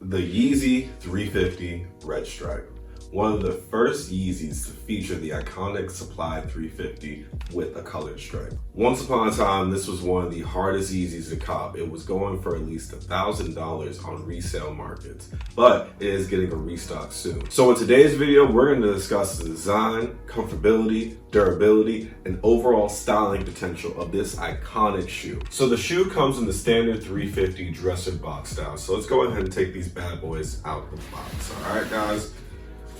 The Yeezy 350 Red Stripe. One of the first Yeezys to feature the iconic Supply 350 with a colored stripe. Once upon a time, this was one of the hardest Yeezys to cop. It was going for at least $1,000 on resale markets, but it is getting a restock soon. So in today's video, we're going to discuss the design, comfortability, durability, and overall styling potential of this iconic shoe. So the shoe comes in the standard 350 dresser box style. So let's go ahead and take these bad boys out of the box. All right, guys.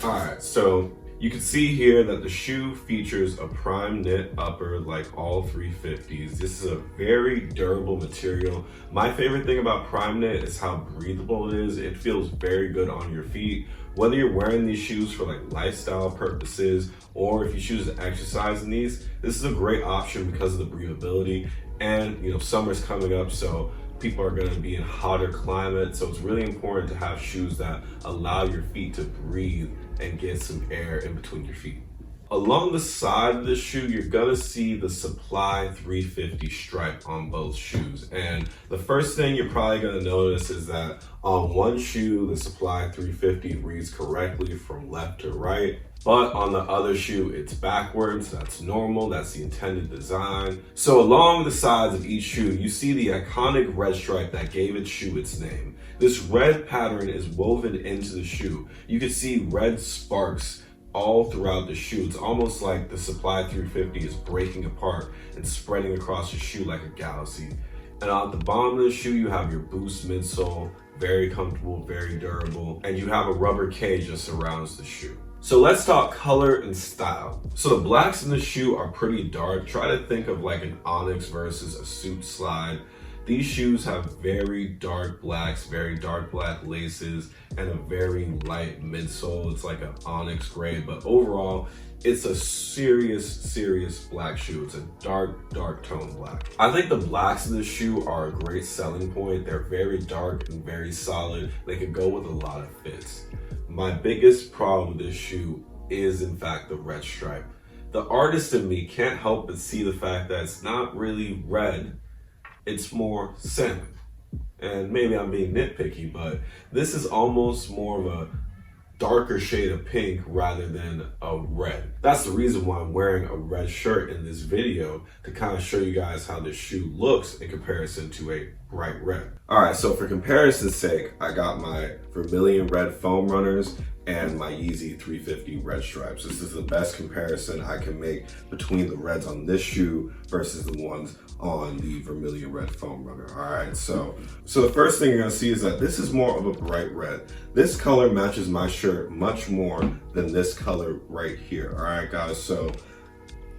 All right, so you can see here that the shoe features a prime knit upper like all 350s. This is a very durable material. My favorite thing about prime knit is how breathable it is. It feels very good on your feet. Whether you're wearing these shoes for like lifestyle purposes or if you choose to exercise in these, this is a great option because of the breathability. And you know, summer's coming up, so people are going to be in hotter climates, so it's really important to have shoes that allow your feet to breathe and get some air in between your feet. Along the side of this shoe, you're gonna see the Supply 350 stripe on both shoes. And the first thing you're probably gonna notice is that on one shoe, the Supply 350 reads correctly from left to right, but on the other shoe, it's backwards. That's normal, that's the intended design. So along the sides of each shoe, you see the iconic red stripe that gave its shoe its name. This red pattern is woven into the shoe. You can see red sparks all throughout the shoe. It's almost like the Supply 350 is breaking apart and spreading across your shoe like a galaxy. And at the bottom of the shoe, you have your Boost midsole, very comfortable, very durable, and you have a rubber cage that surrounds the shoe. So let's talk color and style. So the blacks in the shoe are pretty dark. Try to think of like an onyx versus a suit slide. These shoes have very dark blacks, very dark black laces, and a very light midsole. It's like an onyx gray, but overall, it's a serious black shoe. It's a dark tone black. I think the blacks in this shoe are a great selling point. They're very dark and very solid. They could go with a lot of fits. My biggest problem with this shoe is in fact the red stripe. The artist in me can't help but see the fact that it's not really red, it's more salmon. And maybe I'm being nitpicky, but this is almost more of a darker shade of pink rather than a red. That's the reason why I'm wearing a red shirt in this video, to kind of show you guys how this shoe looks in comparison to a bright red. All right, so for comparison's sake, I got my Vermillion Red foam runners and my Yeezy 350 red stripes. This is the best comparison I can make between the reds on this shoe versus the ones on the Vermillion Red foam runner. All right, so the first thing you're gonna see is that this is more of a bright red. This color matches my shirt much more than this color right here. All right, guys, so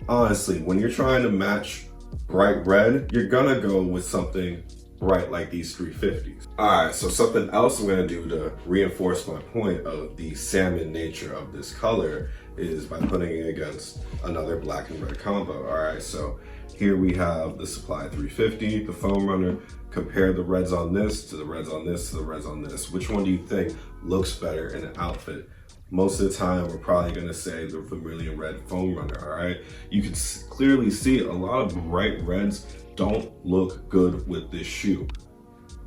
honestly, when you're trying to match bright red, you're gonna go with something bright like these 350s. All right, so something else I'm gonna do to reinforce my point of the salmon nature of this color is by putting it against another black and red combo. All right, so here we have the Supply 350, the foam runner. Compare the reds on this to the reds on this to the reds on this. Which one do you think looks better in an outfit? Most of the time, we're probably gonna say the Vermillion Red foam runner, all right? You can clearly see a lot of bright reds don't look good with this shoe.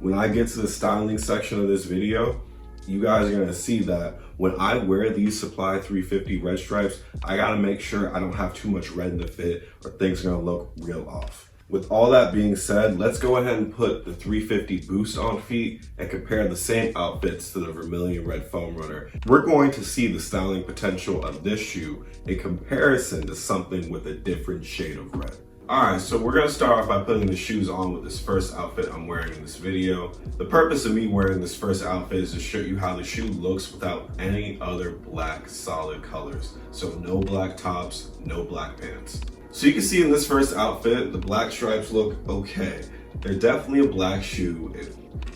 When I get to the styling section of this video, you guys are gonna see that when I wear these Supply 350 red stripes, I gotta make sure I don't have too much red in the fit or things are gonna look real off. With all that being said, let's go ahead and put the 350 Boost on feet and compare the same outfits to the Vermillion Red foam runner. We're going to see the styling potential of this shoe in comparison to something with a different shade of red. All right, so we're gonna start off by putting the shoes on with this first outfit I'm wearing in this video. The purpose of me wearing this first outfit is to show you how the shoe looks without any other black solid colors. So no black tops, no black pants. So you can see in this first outfit, the black stripes look okay. They're definitely a black shoe.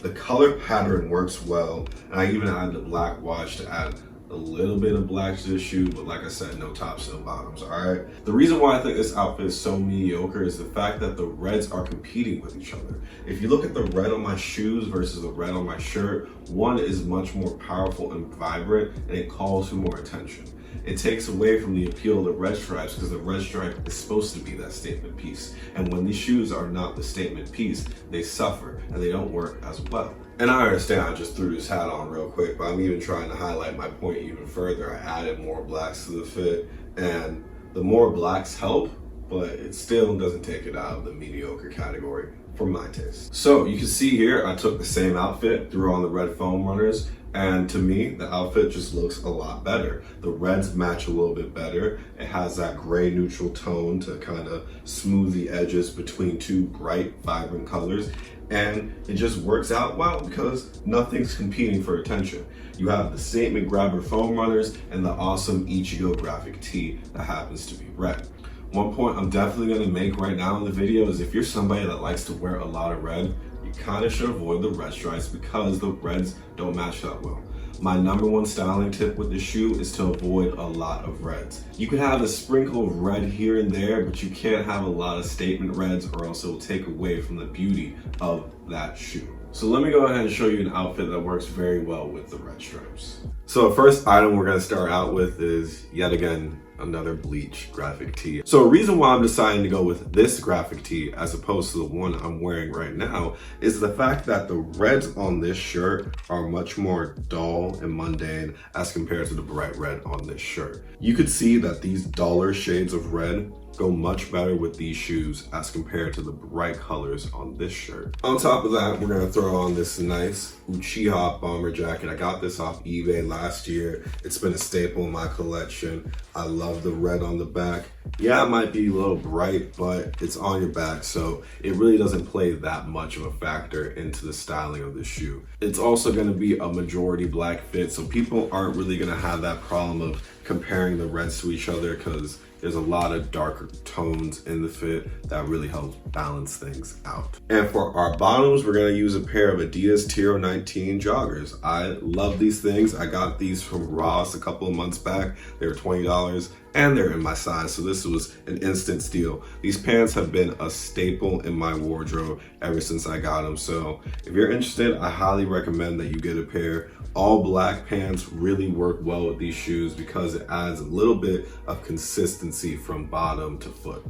The color pattern works well, and I even added the black wash to add a little bit of black to the shoe, but like I said, no tops, no bottoms, all right? The reason why I think this outfit is so mediocre is the fact that the reds are competing with each other. If you look at the red on my shoes versus the red on my shirt, one is much more powerful and vibrant, and it calls for more attention. It takes away from the appeal of the red stripes because the red stripe is supposed to be that statement piece. And when these shoes are not the statement piece, they suffer and they don't work as well. And I understand I just threw this hat on real quick, but I'm even trying to highlight my point even further. I added more blacks to the fit, and the more blacks help, but it still doesn't take it out of the mediocre category for my taste. So you can see here, I took the same outfit, threw on the red foam runners, and to me, the outfit just looks a lot better. The reds match a little bit better. It has that gray neutral tone to kind of smooth the edges between two bright, vibrant colors. And it just works out well because nothing's competing for attention. You have the statement grabber foam runners and the awesome Ichigo graphic tee that happens to be red. One point I'm definitely gonna make right now in the video is if you're somebody that likes to wear a lot of red, you kind of should avoid the red stripes because the reds don't match that well. My number one styling tip with this shoe is to avoid a lot of reds. You can have a sprinkle of red here and there, but you can't have a lot of statement reds or else it will take away from the beauty of that shoe. So let me go ahead and show you an outfit that works very well with the red stripes. So the first item we're gonna start out with is, yet again, another bleach graphic tee. So a reason why I'm deciding to go with this graphic tee as opposed to the one I'm wearing right now is the fact that the reds on this shirt are much more dull and mundane as compared to the bright red on this shirt. You could see that these duller shades of red go much better with these shoes as compared to the bright colors on this shirt. On top of that, we're gonna throw on this nice Uchiha bomber jacket. I got this off eBay last year. It's been a staple in my collection. I love the red on the back. Yeah, it might be a little bright, but it's on your back, so it really doesn't play that much of a factor into the styling of the shoe. It's also gonna be a majority black fit, so people aren't really gonna have that problem of comparing the reds to each other because there's a lot of darker tones in the fit that really helps balance things out. And for our bottoms, we're gonna use a pair of Adidas Tiro 19 joggers. I love these things. I got these from Ross a couple of months back. They were $20 and they're in my size, so this was an instant steal. These pants have been a staple in my wardrobe ever since I got them. So if you're interested, I highly recommend that you get a pair. All black pants really work well with these shoes because it adds a little bit of consistency from bottom to foot.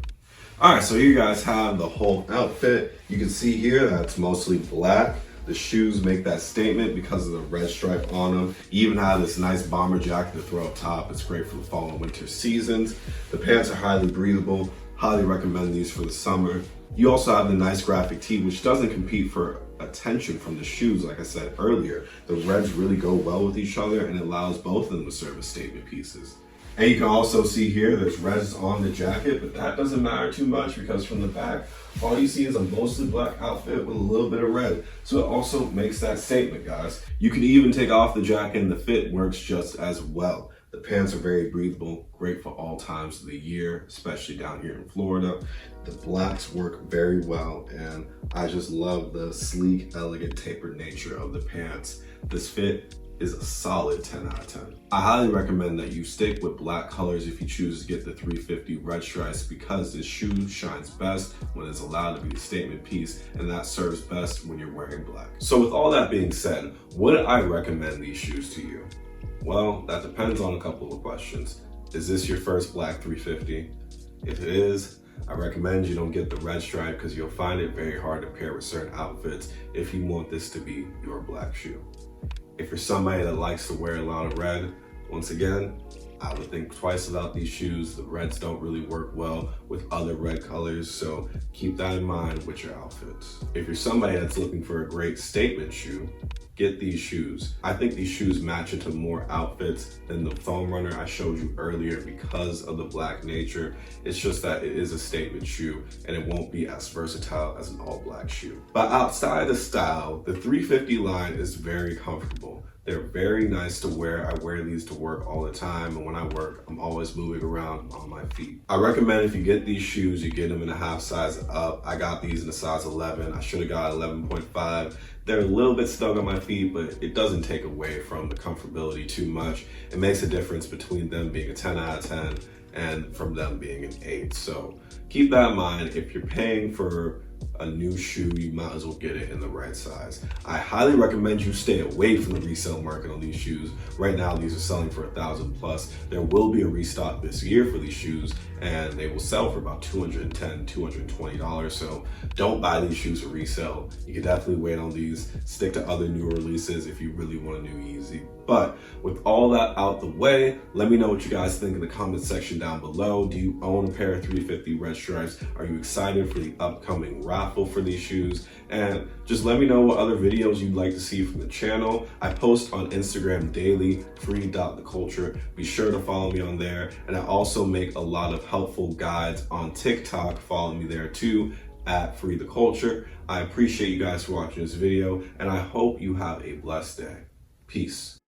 All right, so here you guys have the whole outfit. You can see here that it's mostly black. The shoes make that statement because of the red stripe on them. You even have this nice bomber jacket to throw up top. It's great for the fall and winter seasons. The pants are highly breathable. Highly recommend these for the summer. You also have the nice graphic tee, which doesn't compete for attention from the shoes. Like I said earlier, the reds really go well with each other and it allows both of them to serve as statement pieces. And you can also see here there's reds on the jacket, but that doesn't matter too much because from the back, all you see is a mostly black outfit with a little bit of red. So it also makes that statement, guys. You can even take off the jacket and the fit works just as well. The pants are very breathable, great for all times of the year, especially down here in Florida. The blacks work very well, and I just love the sleek, elegant, tapered nature of the pants. This fit is a solid 10 out of 10. I highly recommend that you stick with black colors if you choose to get the 350 red stripes because this shoe shines best when it's allowed to be a statement piece, and that serves best when you're wearing black. So with all that being said, would I recommend these shoes to you? Well, that depends on a couple of questions. Is this your first black 350? If it is, I recommend you don't get the red stripe because you'll find it very hard to pair with certain outfits if you want this to be your black shoe. If you're somebody that likes to wear a lot of red, once again, I would think twice about these shoes. The reds don't really work well with other red colors, so keep that in mind with your outfits. If you're somebody that's looking for a great statement shoe, get these shoes. I think these shoes match into more outfits than the foam runner I showed you earlier because of the black nature. It's just that it is a statement shoe and it won't be as versatile as an all black shoe. But outside of style, the 350 line is very comfortable. They're very nice to wear. I wear these to work all the time, and when I work, I'm always moving around on my feet. I recommend if you get these shoes, you get them in a half size up. I got these in a size 11. I should have got 11.5. They're a little bit snug on my feet, but it doesn't take away from the comfortability too much. It makes a difference between them being a 10 out of 10 and from them being an 8. So keep that in mind. If you're paying for a new shoe, you might as well get it in the right size. I highly recommend you stay away from the resale market on these shoes. Right now, these are selling for $1,000 plus. There will be a restock this year for these shoes, and they will sell for about $210, $220. So don't buy these shoes for resale. You can definitely wait on these. Stick to other new releases if you really want a new Yeezy. But with all that out the way, let me know what you guys think in the comment section down below. Do you own a pair of 350 red stripes? Are you excited for the upcoming raffle for these shoes? And just let me know what other videos you'd like to see from the channel. I post on Instagram daily, free.theculture. Be sure to follow me on there. And I also make a lot of helpful guides on TikTok. Follow me there too, at @freetheculture. I appreciate you guys for watching this video, and I hope you have a blessed day. Peace.